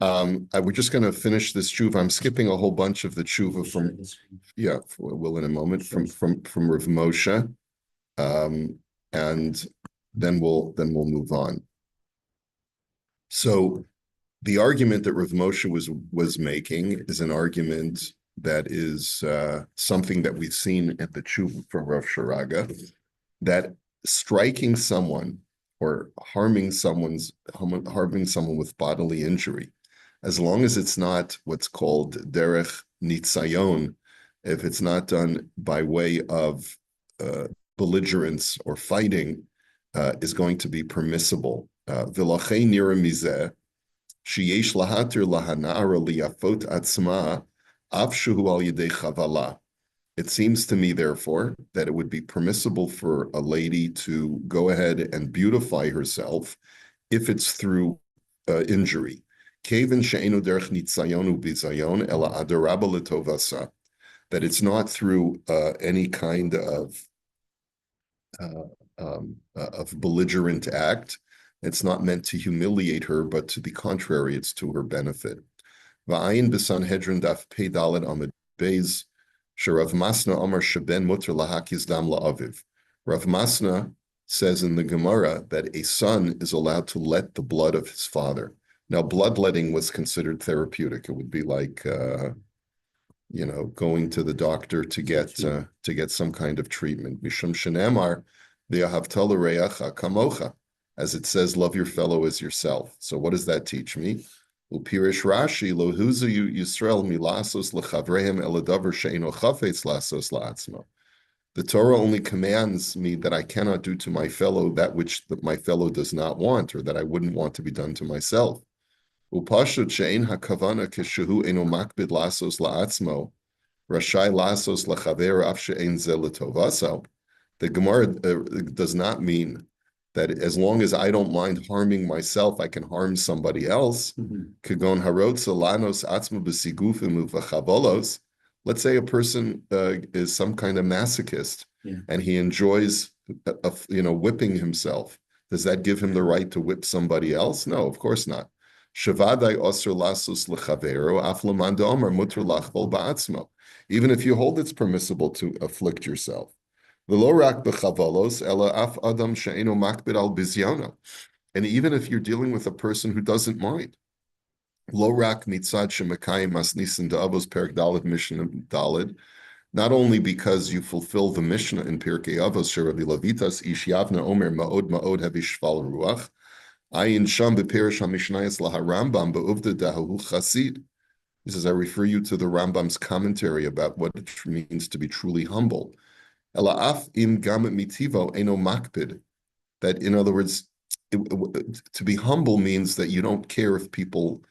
We're just going to finish this tshuva. I'm skipping a whole bunch of the tshuva from, yeah, will in a moment from Rav Moshe, and then we'll move on. So the argument that Rav Moshe was making is an argument that is something that we've seen at the tshuva from Rav Sharaga, that striking someone or harming someone with bodily injury, as long as it's not what's called derech nitzayon, if it's not done by way of belligerence or fighting, is going to be permissible. V'lachei nira mizeh sheyesh lahatir lahanara liyafot atzma av shehu al yedei chavala. It seems to me, therefore, that it would be permissible for a lady to go ahead and beautify herself if it's through injury. That it's not through any kind of belligerent act. It's not meant to humiliate her, but to the contrary, it's to her benefit. Va'ayin b'Sanhedrin daf pei daled amud beis. Rav Masna Amar Sheben Mutter Lahakis Dam La'aviv. Rav Masna says in the Gemara that a son is allowed to let the blood of his father. Now, bloodletting was considered therapeutic. It would be like, going to the doctor to get some kind of treatment. Mishum shenemar v'ahavta l'reacha kamocha, as it says, love your fellow as yourself. So, what does that teach me? Upirish Rashi lo huzu Yisrael milasos lechavrehem eladavar she'eno chafetz lasos la'atzmo. The Torah only commands me that I cannot do to my fellow that which my fellow does not want, or that I wouldn't want to be done to myself. Upashut she'en hakavana keshehu eno makbid lasos la'atzmo rashai lasos lachaver af she'en ze letovaso. The Gemara does not mean that as long as I don't mind harming myself, I can harm somebody else. Kagon harotza lanos atzma b'sigufim uvachavolos. Let's say a person is some kind of masochist, and he enjoys, whipping himself. Does that give him the right to whip somebody else? No, of course not. Shavadai osir lasos lechavero af lemanda omer muter lachvol ba'atzmo. Even if you hold it's permissible to afflict yourself. And even if you're dealing with a person who doesn't mind. Not only because you fulfill the Mishnah in Pirkei Avos, Sherabi Lavitas, Ish Yavna Omer Ma'od Ma'od Havishval Ruach, Ayin Sham Beperish HaMishnayas LaHarambam Be'uvda Dahu Chasid. He says, I refer you to the Rambam's commentary about what it means to be truly humble. That, in other words, to be humble means that you don't care if people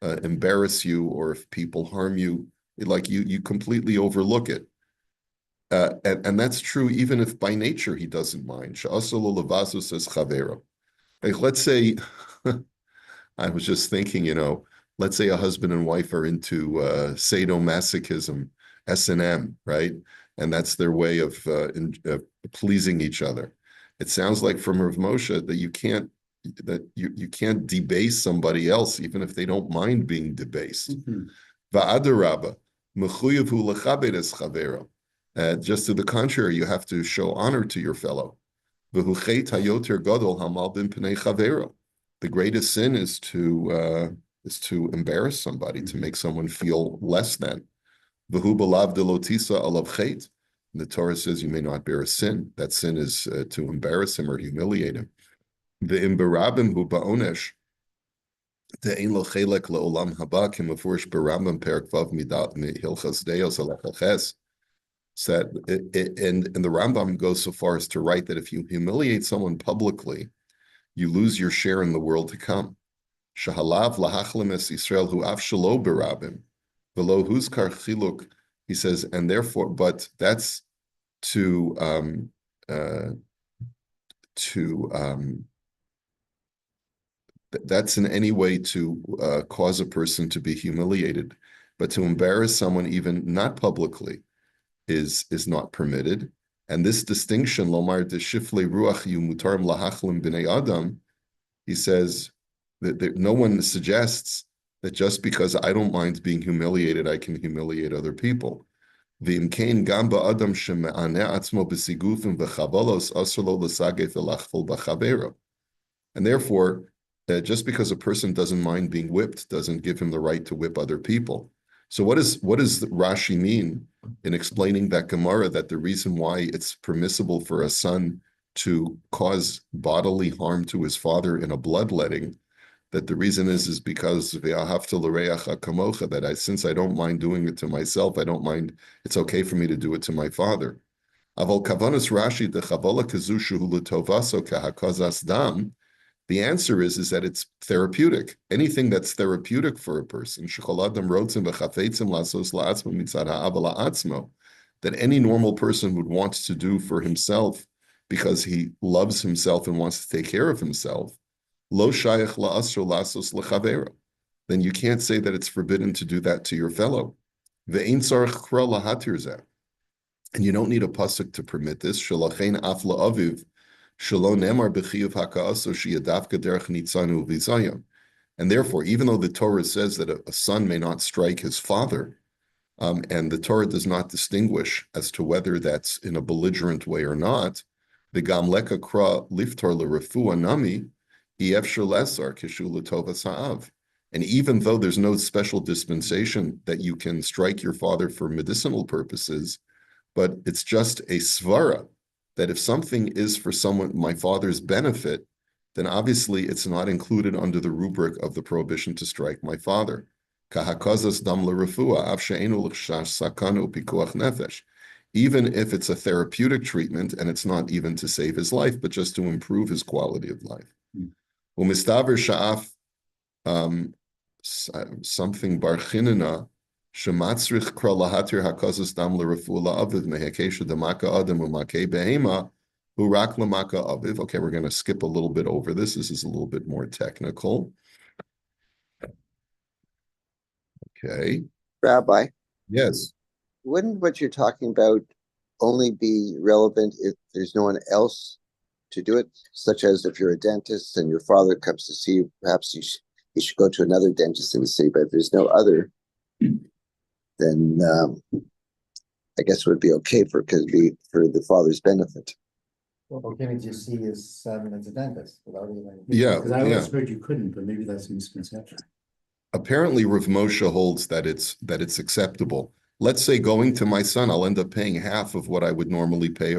embarrass you or if people harm you. Like you completely overlook it. And that's true even if by nature he doesn't mind. Says Chavero. Like, let's say, I was just thinking, let's say a husband and wife are into sadomasochism, S&M, right? And that's their way of pleasing each other. It sounds like from Rav Moshe that you can't debase somebody else even if they don't mind being debased. Va'adarabba, mechuyevu lechabed es chavero. Just to the contrary, you have to show honor to your fellow. V'hu chet hayoter gadol hamal bin pnei chavero. The greatest sin is to embarrass somebody, to make someone feel less than. V'hu balav delotisa alav chet. The Torah says you may not bear a sin. That sin is to embarrass him or humiliate him. V'im berabim hu ba'onesh de'ein lo chelek le'olam haba k'mefurish berambam perak vav Hilchos deos alachaches. Said, and the Rambam goes so far as to write that if you humiliate someone publicly, you lose your share in the world to come. Shahalav lahachlim es Yisrael hu av shelo berabim v'lo huzkar chiluk. He says, and therefore, but that's that's in any way to cause a person to be humiliated, but to embarrass someone even not publicly is not permitted. And this distinction, lomar de shifle ruach yu mutarim lahachlim b'nei adam, he says that no one suggests that just because I don't mind being humiliated, I can humiliate other people. ואם כן, גם באדם שמענה עצמו בסיגופים וחבלות, אסור לו לסגף ולחפול בחברו. And therefore, just because a person doesn't mind being whipped doesn't give him the right to whip other people. So what does Rashi mean in explaining that Gemara, that the reason why it's permissible for a son to cause bodily harm to his father in a bloodletting, that the reason is because that since I don't mind doing it to myself, I don't mind, it's okay for me to do it to my father. Aval kavanas Rashi the chavala kazushu l'tovaso kahakazas dam. The answer is that it's therapeutic. Anything that's therapeutic for a person, that any normal person would want to do for himself because he loves himself and wants to take care of himself, lo shayach la'asr lasos lechavera. Then you can't say that it's forbidden to do that to your fellow. Ve'ein tzarich kra lahatir zeh. And you don't need a pasuk to permit this. Shalachein af la'aviv shelo nemar b'chiyuv haka'aso sheyadavka derech nitzanu v'zayim. And therefore, even though the Torah says that a son may not strike his father, and the Torah does not distinguish as to whether that's in a belligerent way or not, the gam leka kra liftar l'refua nami, efshar lesar kishu l'tovas ha'av. And even though there's no special dispensation that you can strike your father for medicinal purposes, but it's just a svara that if something is for my father's benefit, then obviously it's not included under the rubric of the prohibition to strike my father. Even if it's a therapeutic treatment and it's not even to save his life, but just to improve his quality of life. Something barchinina shematzrich kra lahatir hakazas dam l'refu la'aviv mehekesha demaka adam u'makei behema urak l'maka aviv. Okay, we're going to skip a little bit over this. This is a little bit more technical. Okay. Rabbi, Yes. wouldn't what you're talking about only be relevant if there's no one else to do it? Such as if you're a dentist and your father comes to see you, perhaps you should go to another dentist in the city. But if there's no other, then I guess it would be okay for the father's benefit. Well, can he just see his son as a dentist without even? Yeah, Because I always heard you couldn't, but maybe that's a misconception. Apparently, Rav Moshe holds that it's acceptable. Let's say going to my son, I'll end up paying half of what I would normally pay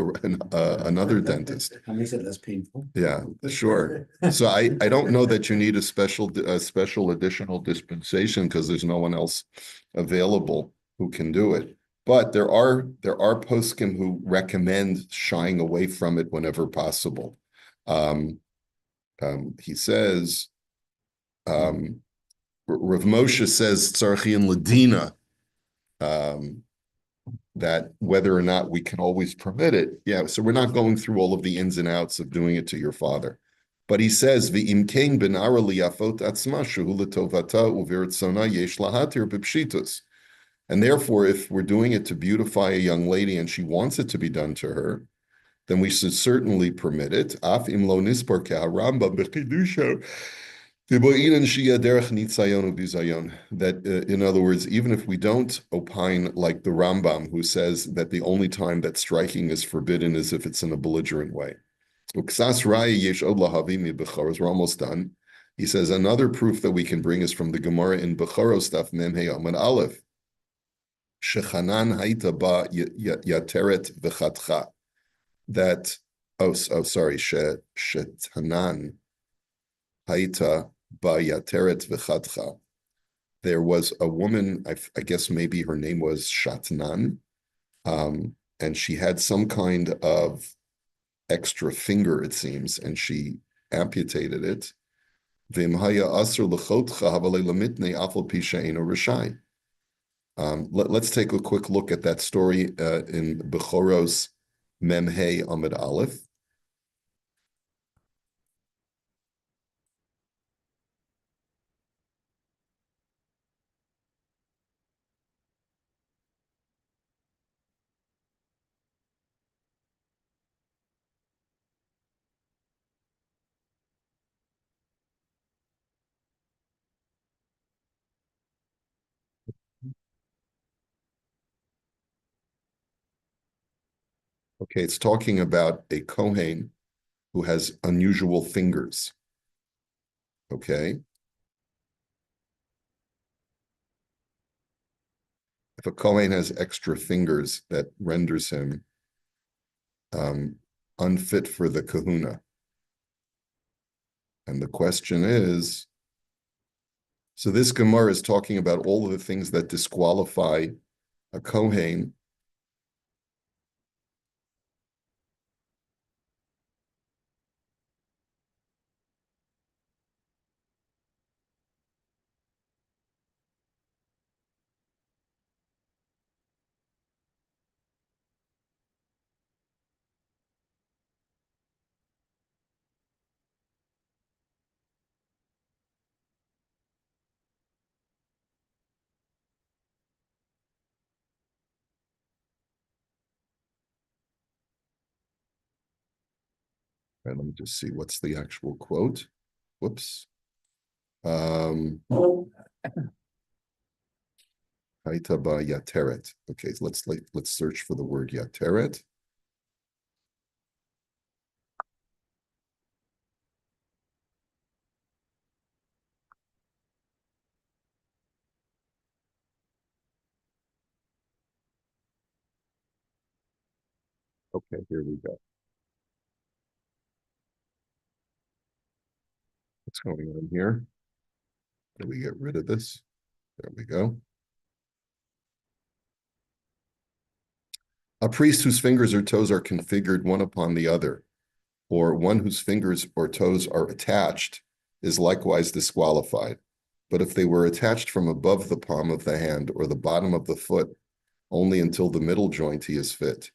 another dentist. That makes it less painful. Yeah, sure. So I don't know that you need a special additional dispensation because there's no one else available who can do it. But there are poskim who recommend shying away from it whenever possible. He says, Rav Moshe says tzarchian ladina, that whether or not we can always permit it. Yeah, so we're not going through all of the ins and outs of doing it to your father. But he says, V'im kein benara liyafot atzma shehu letovata uviritzona yesh lahatir b'pshitus. And therefore, if we're doing it to beautify a young lady and she wants it to be done to her, then we should certainly permit it. Af im lo nispar ke'haramba b'chidusha. That, in other words, even if we don't opine like the Rambam, who says that the only time that striking is forbidden is if it's in a belligerent way. We're almost done. He says another proof that we can bring is from the Gemara in Becharo stuff, Memhei Amud Aleph. Shechanan haita ba yateret v'chatcha. That, sorry, Shetanan haita ba yateret v'chatcha. There was a woman, I guess maybe her name was Shatnan, and she had some kind of extra finger, it seems, and she amputated it. Let's take a quick look at that story in Bechoros Memhei Amud Aleph. Okay, it's talking about a Kohen who has unusual fingers. Okay. If a Kohen has extra fingers, that renders him unfit for the kahuna. And the question is, so this Gemara is talking about all of the things that disqualify a Kohen. And let me just see what's the actual quote. Whoops. Haitaba Yateret. Okay, so let's search for the word Yateret. Okay, here we go. What's going on here? Can we get rid of this? There we go. A priest whose fingers or toes are configured one upon the other, or one whose fingers or toes are attached, is likewise disqualified. But if they were attached from above the palm of the hand or the bottom of the foot, only until the middle joint he is fit.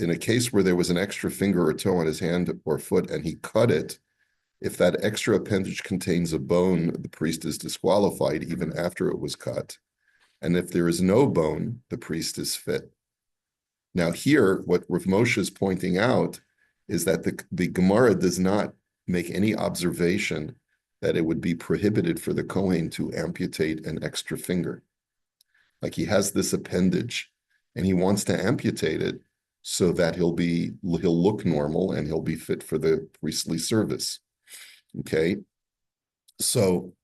In a case where there was an extra finger or toe on his hand or foot and he cut it, if that extra appendage contains a bone, the priest is disqualified even after it was cut. And if there is no bone, the priest is fit. Now here, what Rav Moshe is pointing out is that the Gemara does not make any observation that it would be prohibited for the Kohen to amputate an extra finger. Like he has this appendage and he wants to amputate it so that he'll look normal and he'll be fit for the priestly service. Okay, so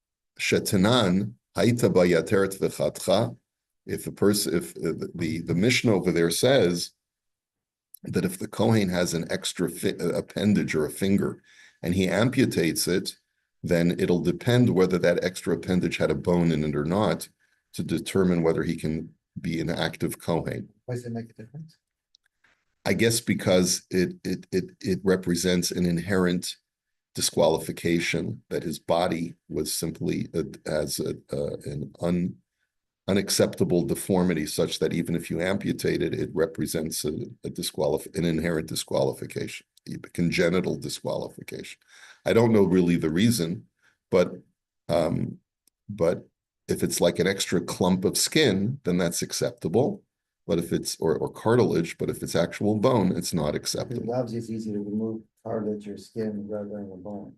Shetanan Haita Bayateret V'Chatcha. If the Mishnah over there says that if the Kohen has an extra appendage or a finger and he amputates it, then it'll depend whether that extra appendage had a bone in it or not to determine whether he can be an active Kohen. Why does it make a difference? I guess because it represents an inherent disqualification that his body was simply as an unacceptable deformity, such that even if you amputate it, it represents an inherent disqualification, a congenital disqualification. I don't know really the reason, but if it's like an extra clump of skin, then that's acceptable. But if it's or cartilage, but if it's actual bone, it's not acceptable. Obviously, it's easy to remove cartilage or skin rather than a bone.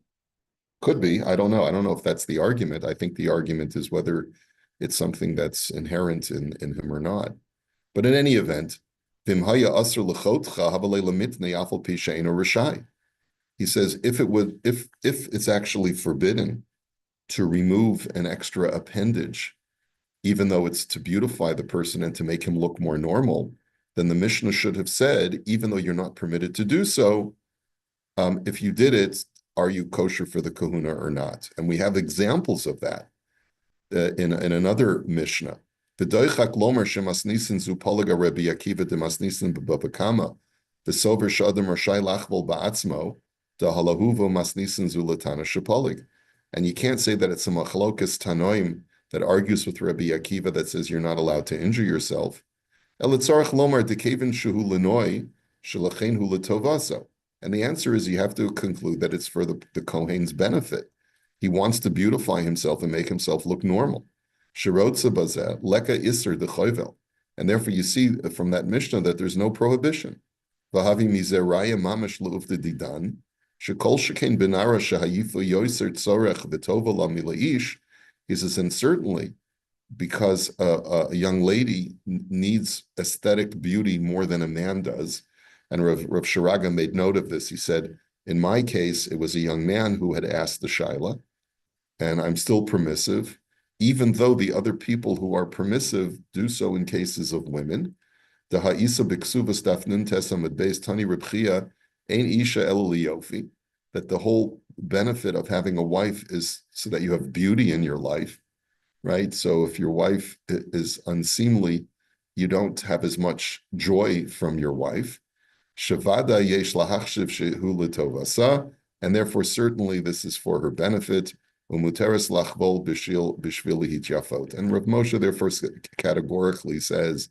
Could be. I don't know. I don't know if that's the argument. I think the argument is whether it's something that's inherent in him or not. But in any event, he says if it's actually forbidden to remove an extra appendage, even though it's to beautify the person and to make him look more normal, then the Mishnah should have said, even though you're not permitted to do so, if you did it, are you kosher for the kahuna or not? And we have examples of that in another Mishnah. V'doichak lomer shemasnisin zu poliga Rebbe Akiva demasnisin b'bavakama v'sover shadam rashai lachvol ba'atzmo dahalahu masnisin zu latana shepolig. And you can't say that it's a machlokas tanoim that argues with Rebbe Akiva that says you're not allowed to injure yourself. And the answer is you have to conclude that it's for the Kohen's benefit. He wants to beautify himself and make himself look normal. And therefore you see from that Mishnah that there's no prohibition. He says, and certainly, because a young lady needs aesthetic beauty more than a man does. And Rav Sharaga made note of this. He said, in my case, it was a young man who had asked the shaila, and I'm still permissive, even though the other people who are permissive do so in cases of women. The ha'isa b'ksuvas daf nun tesam at beis tani rebchia ein isha el liyofi, that the whole benefit of having a wife is so that you have beauty in your life, right? So if your wife is unseemly, you don't have as much joy from your wife. Shavada yesh lahachshiv shehu l'tovasa, and therefore certainly this is for her benefit. Umuteres lachbol bishvil hityafot. And Rav Moshe therefore categorically says,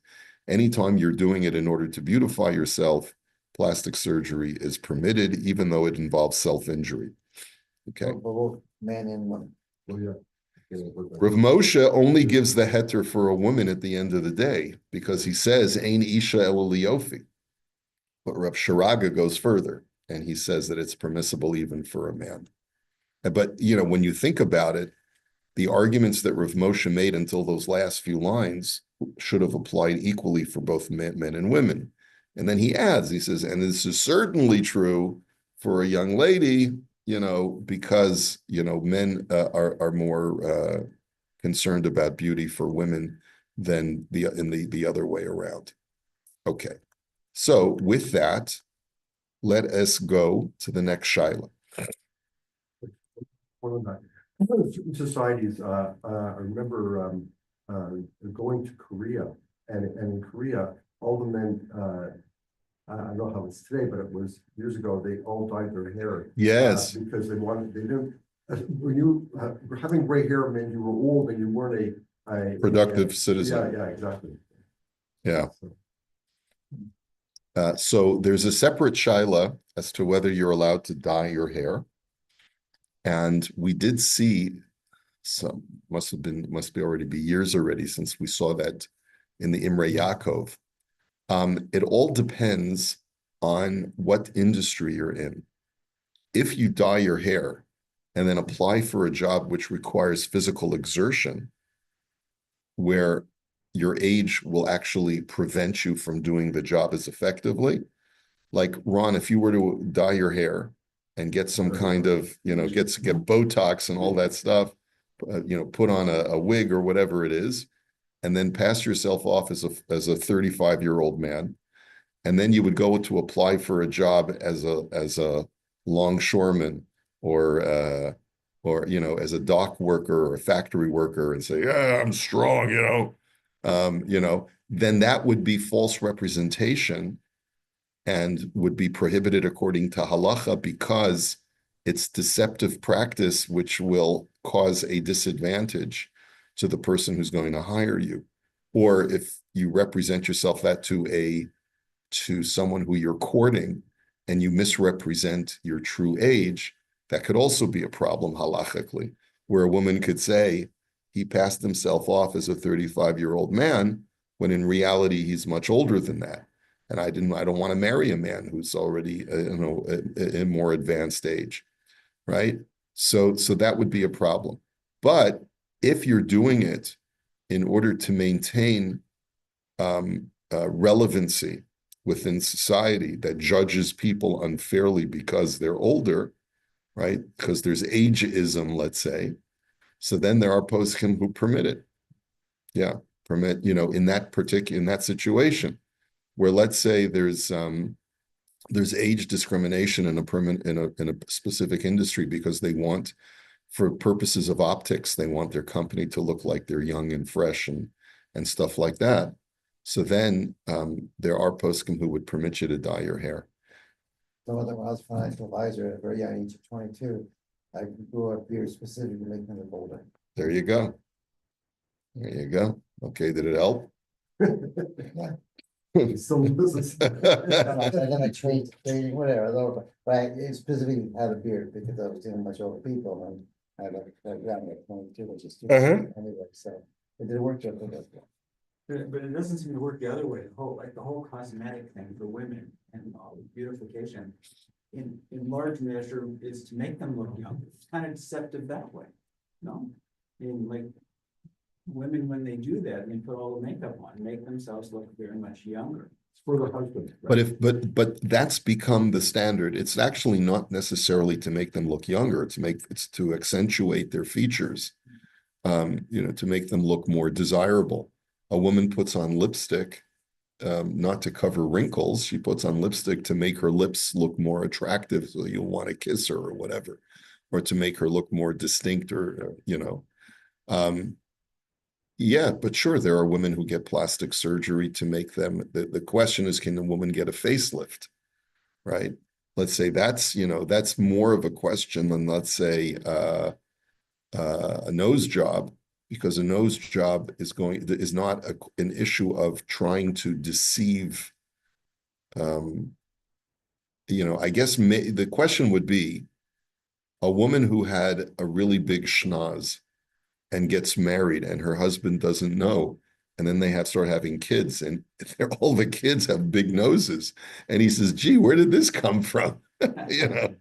anytime you're doing it in order to beautify yourself, plastic surgery is permitted, even though it involves self-injury. Okay. For both men and women. Rav Moshe only gives the heter for a woman at the end of the day because he says, Ein isha el liyofi. But Rav Sharaga goes further and he says that it's permissible even for a man. But, when you think about it, the arguments that Rav Moshe made until those last few lines should have applied equally for both men and women. And then he adds, he says, and this is certainly true for a young lady, because, men are more concerned about beauty for women than the other way around. Okay. So with that, let us go to the next shaila. Certain societies, I remember going to Korea, and in Korea, all the men, I don't know how it's today, but it was years ago, they all dyed their hair. Yes. Because they didn't, when you were having gray hair meant you were old and you weren't a Productive citizen. Yeah, exactly. Yeah. So there's a separate shaila as to whether you're allowed to dye your hair. And we did see some, must be already be years already since we saw that in the Imre Yaakov. It all depends on what industry you're in. If you dye your hair and then apply for a job which requires physical exertion, where your age will actually prevent you from doing the job as effectively. Like Ron, if you were to dye your hair and get some kind of, get Botox and all that stuff, put on a wig or whatever it is, and then pass yourself off as a 35-year-old man, and then you would go to apply for a job as a longshoreman or as a dock worker or a factory worker and say, yeah, I'm strong, then that would be false representation and would be prohibited according to halacha because it's deceptive practice which will cause a disadvantage to the person who's going to hire you. Or if you represent yourself that to someone who you're courting and you misrepresent your true age, that could also be a problem halachically, where a woman could say he passed himself off as a 35-year-old man when in reality he's much older than that. And I don't want to marry a man who's already a more advanced age, right? So that would be a problem. But if you're doing it in order to maintain relevancy within society that judges people unfairly because they're older, right? Because there's ageism, let's say. So then there are poskim who permit it. Yeah, permit, in that situation where let's say there's age discrimination in a specific industry because they want, for purposes of optics, they want their company to look like they're young and fresh and stuff like that. So then there are poskim who would permit you to dye your hair. Some of them, when I was financial advisor at a very young age of 22, I grew a beard specifically to make them look older. There you go. There you go. Okay, did it help? Still in business. And then I trained, whatever, but I specifically had a beard because I was dealing with much older people and I had around like 22, which is too anyway, so it did work just like that. But it doesn't seem to work the other way. The whole cosmetic thing for women and beautification, in large measure, is to make them look younger. It's kind of deceptive that way. No, women, when they do that, and they put all the makeup on, make themselves look very much younger. It's for the husband. But but that's become the standard. It's actually not necessarily to make them look younger. It's to accentuate their features. To make them look more desirable. A woman puts on lipstick, not to cover wrinkles. She puts on lipstick to make her lips look more attractive, so you'll want to kiss her or whatever, or to make her look more distinct, or yeah, but sure, there are women who get plastic surgery to make them. The question is, can the woman get a facelift, right? Let's say that's more of a question than, let's say, a nose job, because a nose job is not an issue of trying to deceive. I guess the question would be a woman who had a really big schnoz and gets married and her husband doesn't know, and then they start having kids, and all the kids have big noses, and he says, gee, where did this come from? So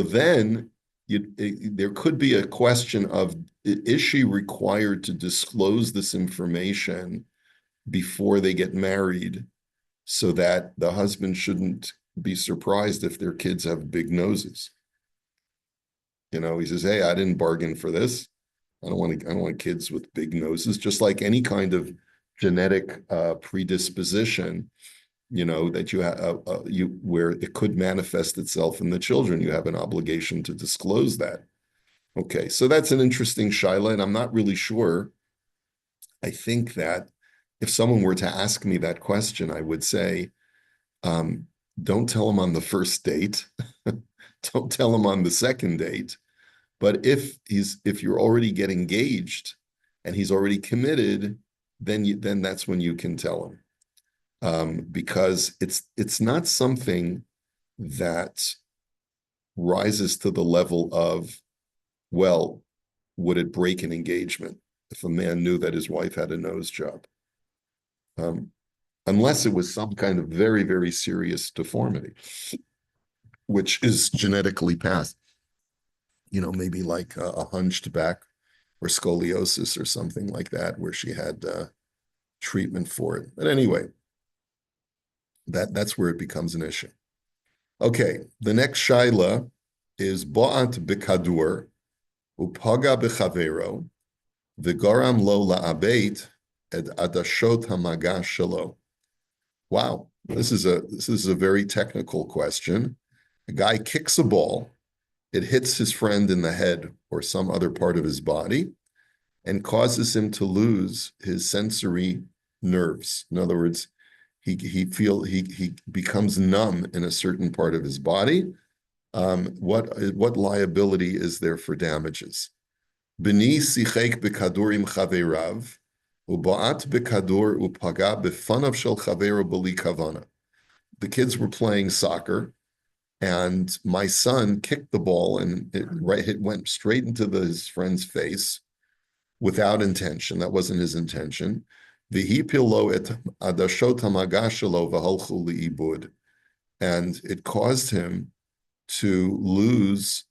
then there could be a question of, is she required to disclose this information before they get married, so that the husband shouldn't be surprised if their kids have big noses? He says, hey, I didn't bargain for this. I don't want kids with big noses. Just like any kind of genetic predisposition, that you have, where it could manifest itself in the children, you have an obligation to disclose that. Okay, so that's an interesting shaila, and I'm not really sure. I think that if someone were to ask me that question, I would say, don't tell him on the first date. Don't tell him on the second date. But if you're already get engaged and he's already committed, then that's when you can tell him, because it's not something that rises to the level of, well, would it break an engagement if a man knew that his wife had a nose job? Unless it was some kind of very, very serious deformity, which is genetically passed. Maybe like a hunched back or scoliosis or something like that, where she had treatment for it. But anyway, that's where it becomes an issue. Okay, the next shaila is bo'at bikadur upaga b'chavero v'garam lo la'abeit ed adashot hamaga shelo. Wow, this is a very technical question. A guy kicks a ball. It hits his friend in the head or some other part of his body and causes him to lose his sensory nerves. In other words, he becomes numb in a certain part of his body. What liability is there for damages? B'ni sichek b'kadurim chaverav u'ba'at b'kadur u'paga b'fanav shel chavero b'li kavana. The kids were playing soccer, and my son kicked the ball, and it went straight into his friend's face without intention. That wasn't his intention. And it caused him to lose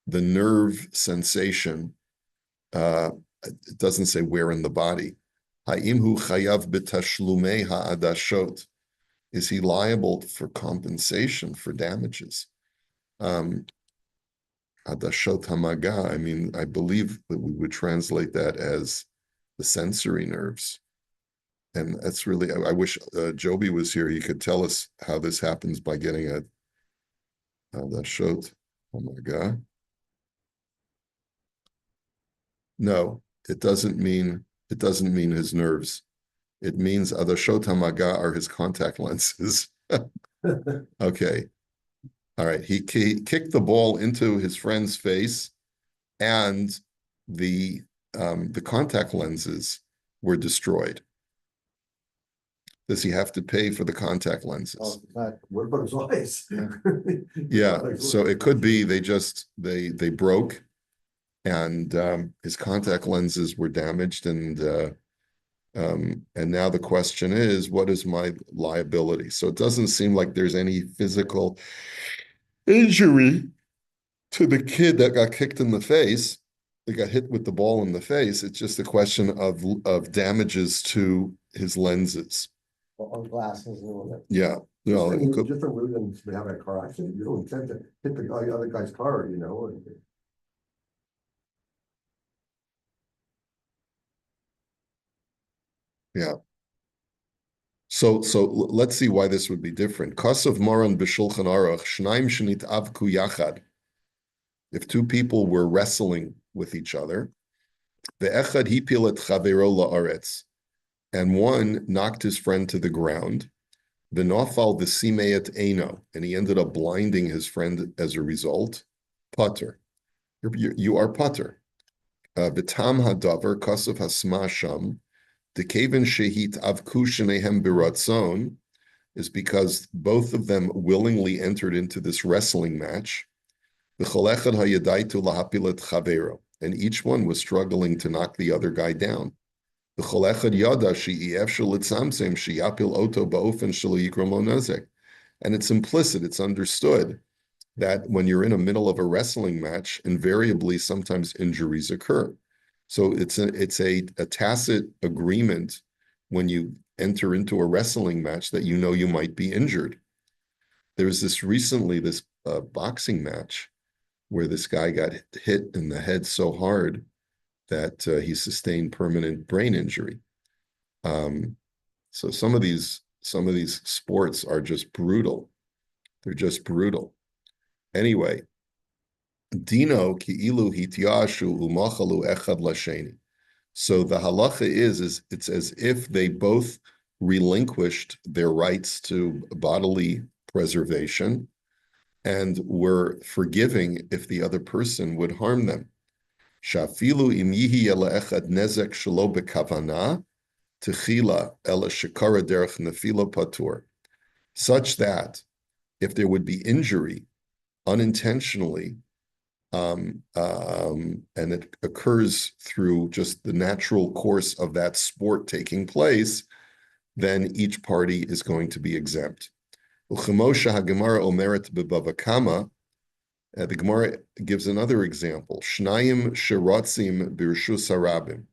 the nerve sensation. It doesn't say where in the body. Is he liable for compensation for damages? Adashot hamaga, I believe that we would translate that as the sensory nerves. And that's really, I wish Joby was here. He could tell us how this happens by getting a Adashot hamaga. No, it doesn't mean his nerves. It means Adashot hamaga are his contact lenses. Okay. All right. He kicked the ball into his friend's face, and the contact lenses were destroyed. Does he have to pay for the contact lenses? What about his eyes? Yeah. So it could be they broke, and his contact lenses were damaged, and now the question is, what is my liability? So it doesn't seem like there's any physical injury to the kid that got kicked in the face. he got hit with the ball in the face. It's just a question of damages to his lenses. Or glasses or whatever. Yeah, no, it could- Different reasons to have a car accident. You don't intend to hit the other guy's car, you know. yeah. So let's see why this would be different. Kasav Maran b'Shulchan Aruch Shnaim Shenit Avku Yachad. If two people were wrestling with each other, ve'echad hipil et chavero la'aretz, and one knocked his friend to the ground, v'nafal v'simei eino, and he ended up blinding his friend as a result. Pater, you are pater. V'tam hadavar kasav hasma sham. The kaven shehit avku shenehem biratzon is because both of them willingly entered into this wrestling match. And each one was struggling to knock the other guy down. And it's implicit, it's understood that when you're in the middle of a wrestling match, invariably sometimes injuries occur. So it's a tacit agreement when you enter into a wrestling match that you know you might be injured. There was this boxing match where this guy got hit in the head so hard that he sustained permanent brain injury. So some of these sports are just brutal. They're just brutal. Anyway, Dino ki'ilu hityashu umachalu echad lasheni. So the halacha is it's as if they both relinquished their rights to bodily preservation and were forgiving if the other person would harm them. Shafilu im yihi echad nezek shelo bekavana techila ela shekara derech nefila patur, such that if there would be injury unintentionally, and it occurs through just the natural course of that sport taking place, then each party is going to be exempt. The Gemara gives another example. Shnayim shiratzim birshus harabim.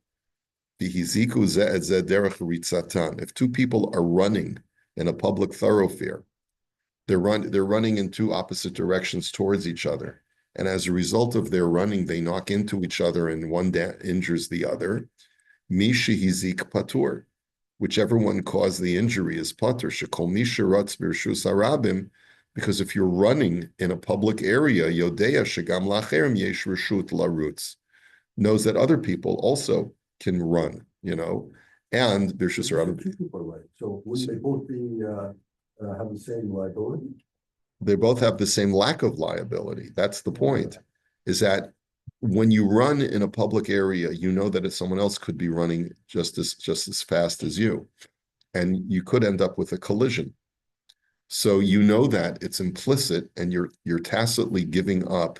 If two people are running in a public thoroughfare, they're running in two opposite directions towards each other. And as a result of their running, they knock into each other and one injures the other. Mishi hizik patur. Whichever one caused the injury is patur. Shekol mishiratz birshus harabim. Because if you're running in a public area, Yodea shegam lacherim yesh reshut larutz, knows that other people also can run, and birshus harabim. Two people are right. So wouldn't they both have the same liability? They both have the same lack of liability. That's the point, is that when you run in a public area, you know that if someone else could be running just as fast as you, and you could end up with a collision. So you know that it's implicit, and you're tacitly giving up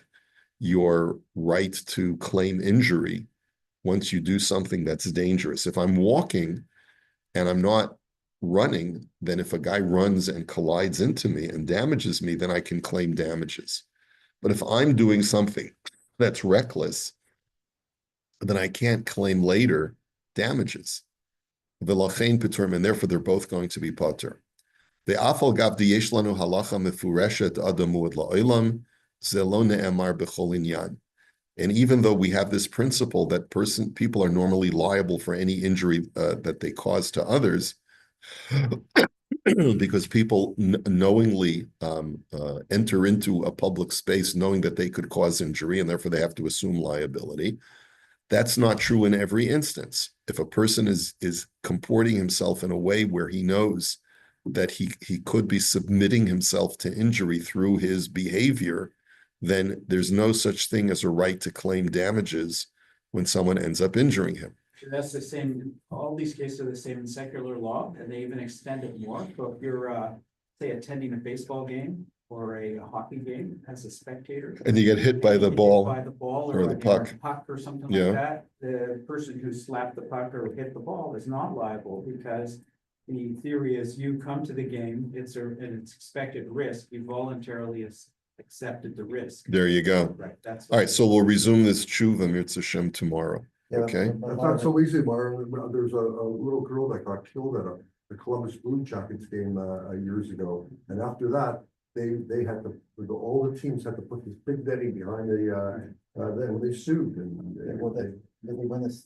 your right to claim injury once you do something that's dangerous. If I'm walking and I'm not running, then if a guy runs and collides into me and damages me, then I can claim damages. But if I'm doing something that's reckless, then I can't claim later damages. V'lachein piturim, and therefore they're both going to be patur. Ve'afal gav diyesh lanu halacha mefureshet adamu ad la'olam zelo ne'emar b'chol inyan. And even though we have this principle that people are normally liable for any injury that they cause to others, because people knowingly enter into a public space knowing that they could cause injury, and therefore they have to assume liability. That's not true in every instance. If a person is comporting himself in a way where he knows that he could be submitting himself to injury through his behavior, then there's no such thing as a right to claim damages when someone ends up injuring him. That's the same, all these cases are the same in secular law, and they even extend it more. So if you're, say, attending a baseball game or a hockey game as a spectator. And you get hit by the ball or the puck. a puck or something Yeah. like that, the person who slapped the puck or hit the ball is not liable, because the theory is you come to the game, it's expected risk, you voluntarily accepted the risk. There you go. Right, that's. All right, so we'll resume this tshuva Mirza Hashem tomorrow. Yeah, Okay. but That's not Marvin- so easy, Marvin. There's a little girl that got killed at the Columbus Blue Jackets game years ago. And after that, they had to, all the teams had to put this big netting behind then they sued and Yeah, well, Did we win this